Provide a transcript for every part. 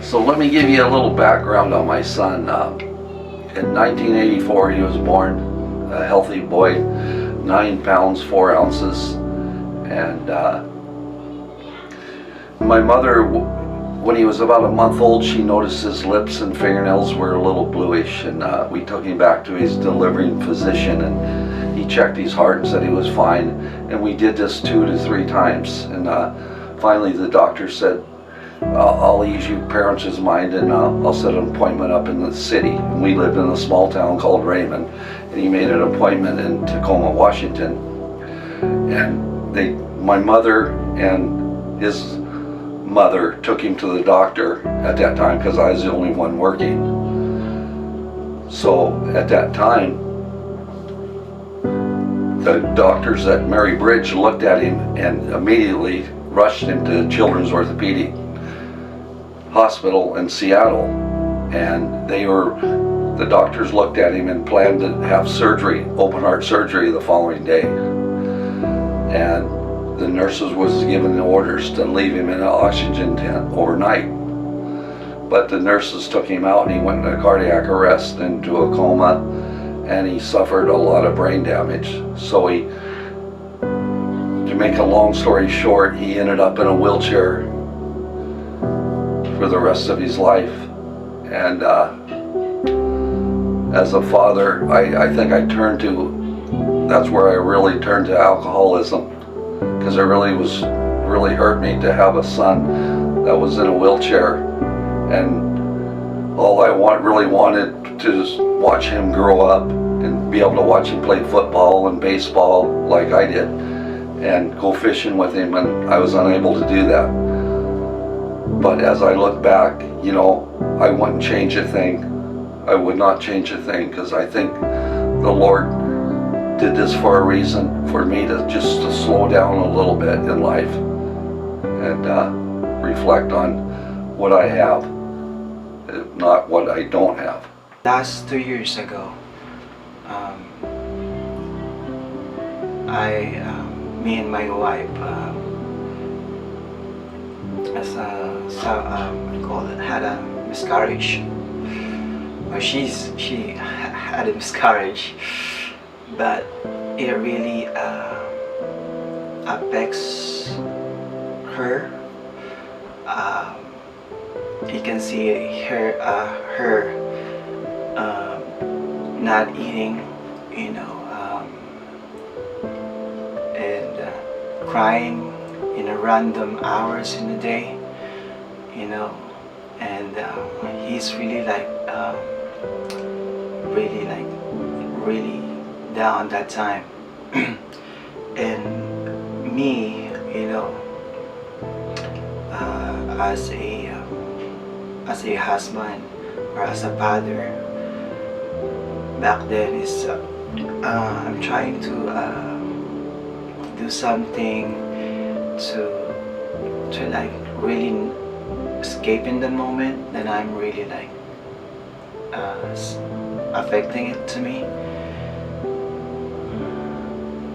So let me give you a little background on my son. In 1984, he was born, a healthy boy, 9 pounds 4 ounces, and my mother, when he was about a month old, she noticed his lips and fingernails were a little bluish, and we took him back to his delivering physician, and he checked his heart and said he was fine. And we did this 2 to 3 times, and finally the doctor said, I'll ease you parents' mind, and I'll set an appointment up in the city. And we lived in a small town called Raymond, and he made an appointment in Tacoma, Washington. And my mother and his mother took him to the doctor at that time because I was the only one working. So at that time, the doctors at Mary Bridge looked at him and immediately rushed him to Children's Orthopedic Hospital in Seattle. And the doctors looked at him and planned to have surgery, open heart surgery, the following day. And the nurses was given the orders to leave him in an oxygen tent overnight. But the nurses took him out and he went into cardiac arrest, into a coma, and he suffered a lot of brain damage. So to make a long story short, he ended up in a wheelchair for the rest of his life. And as a father, I think that's where I really turned to alcoholism, because it really hurt me to have a son that was in a wheelchair, and all I really wanted to just watch him grow up and be able to watch him play football and baseball like I did, and go fishing with him, and I was unable to do that. But as I look back, I wouldn't change a thing. I would not change a thing, because I think the Lord did this for a reason, for me to slow down a little bit in life and reflect on what I have, not what I don't have. Last 2 years ago, me and my wife, had a miscarriage. Well, she had a miscarriage, but it really affects her. You can see her not eating, and crying in a random hours in the day, and he's really really down that time. And me, as a husband or as a father, back then is I'm trying to do something to really escape in the moment that I'm really affecting it to me.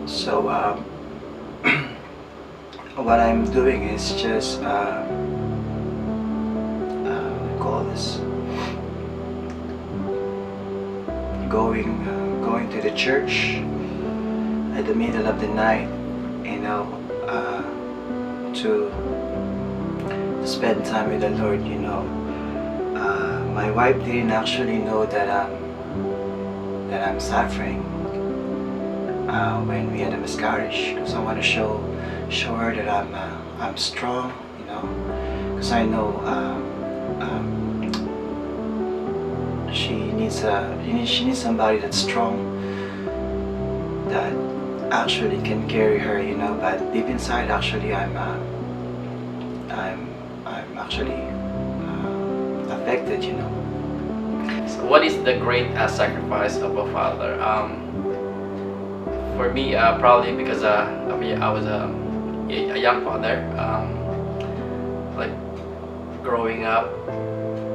So what I'm doing is just going to the church at the middle of the night, to spend time with the Lord. My wife didn't actually know that I'm suffering when we had a miscarriage, because I want to show her that I'm strong, because I know she needs somebody that's strong, that actually can carry her, but deep inside, actually I'm actually affected, So what is the great sacrifice of a father? For me, probably because I was a young father. Growing up,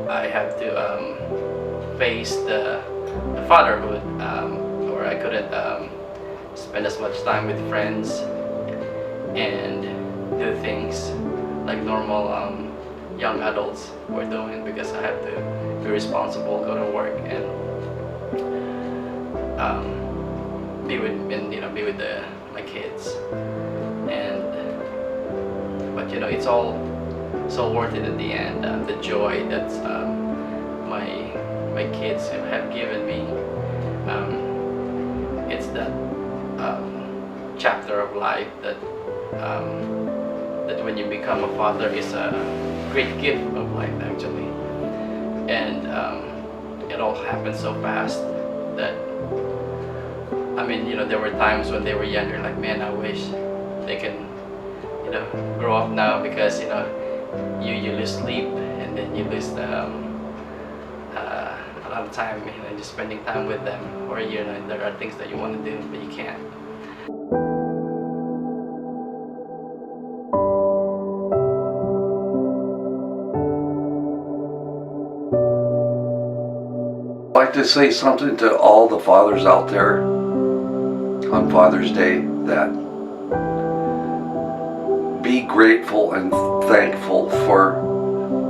I have to face the fatherhood, where I couldn't spend as much time with friends and do things like normal young adults were doing, because I have to be responsible, go to work, and be with my kids. And but it's all so worth it at the end. The joy that my kids have given me. It's that chapter of life that that when you become a father is a great gift of life, actually. And it all happened so fast that there were times when they were younger, like, man, I wish they can grow up now, because you lose sleep, and then you lose a lot of time just spending time with them, or there are things that you want to do but you can't. I'd like to say something to all the fathers out there on Father's Day, that be grateful and thankful for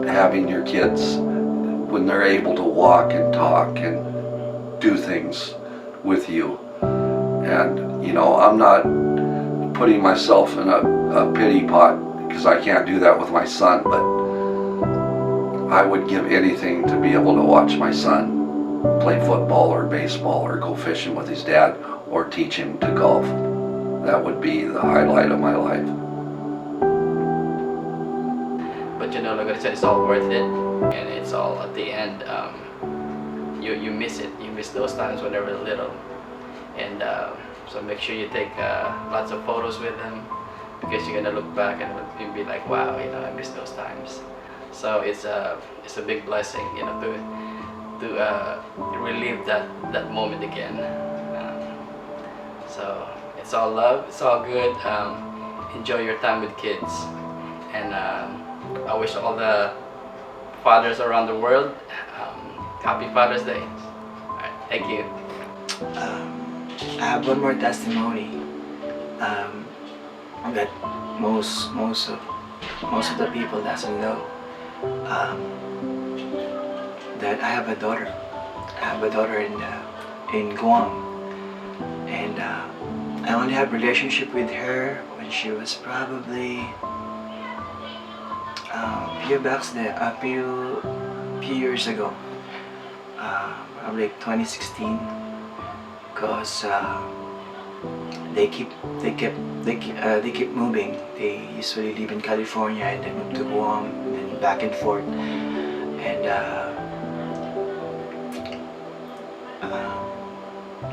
having your kids when they're able to walk and talk and do things with you. And I'm not putting myself in a pity pot, because I can't do that with my son, but I would give anything to be able to watch my son play football or baseball or go fishing with his dad or teach him to golf. That would be the highlight of my life. But like I said, it's all worth it, and it's all at the end. You miss it. You miss those times when they were little, and so make sure you take lots of photos with them, because you're gonna look back and you'll be like, wow, I miss those times. So it's a big blessing, to relive that moment again. So it's all love, it's all good. Enjoy your time with kids, and I wish all the fathers around the world happy Father's Day. All right, thank you. I have one more testimony that most of the people doesn't know. That I have a daughter. I have a daughter in Guam, and I only had relationship with her when she was probably a few years ago, probably like 2016, because they keep moving. They usually live in California and then move to Guam and then back and forth. And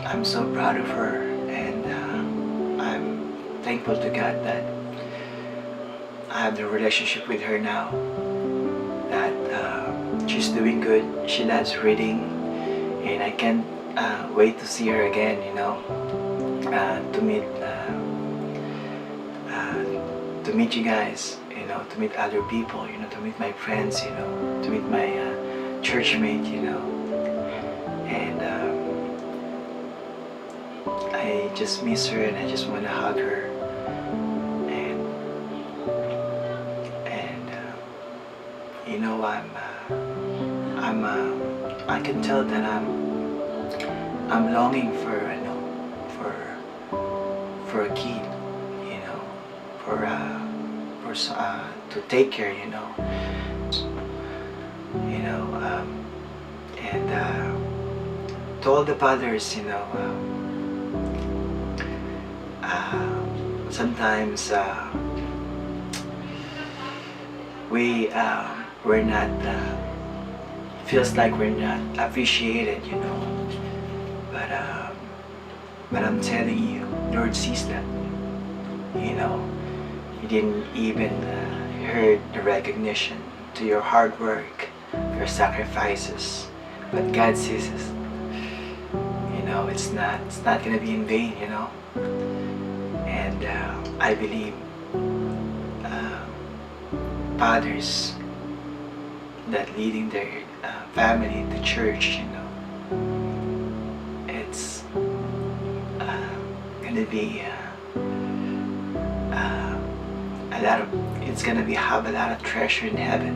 I'm so proud of her, and I'm thankful to God that I have the relationship with her now, that she's doing good, she loves reading, and I can't wait to see her again, to meet you guys, to meet other people, to meet my friends, to meet my church mate, and I just miss her, and I just want to hug her, and I can tell that I'm longing for a kid, to take care, and to all the fathers, sometimes we're not feels like we're not appreciated, but I'm telling you, Lord sees that. He didn't even heard the recognition to your hard work, your sacrifices, but God sees us. It's not gonna be in vain, and I believe fathers that leading their family to church, it's gonna be have a lot of treasure in heaven.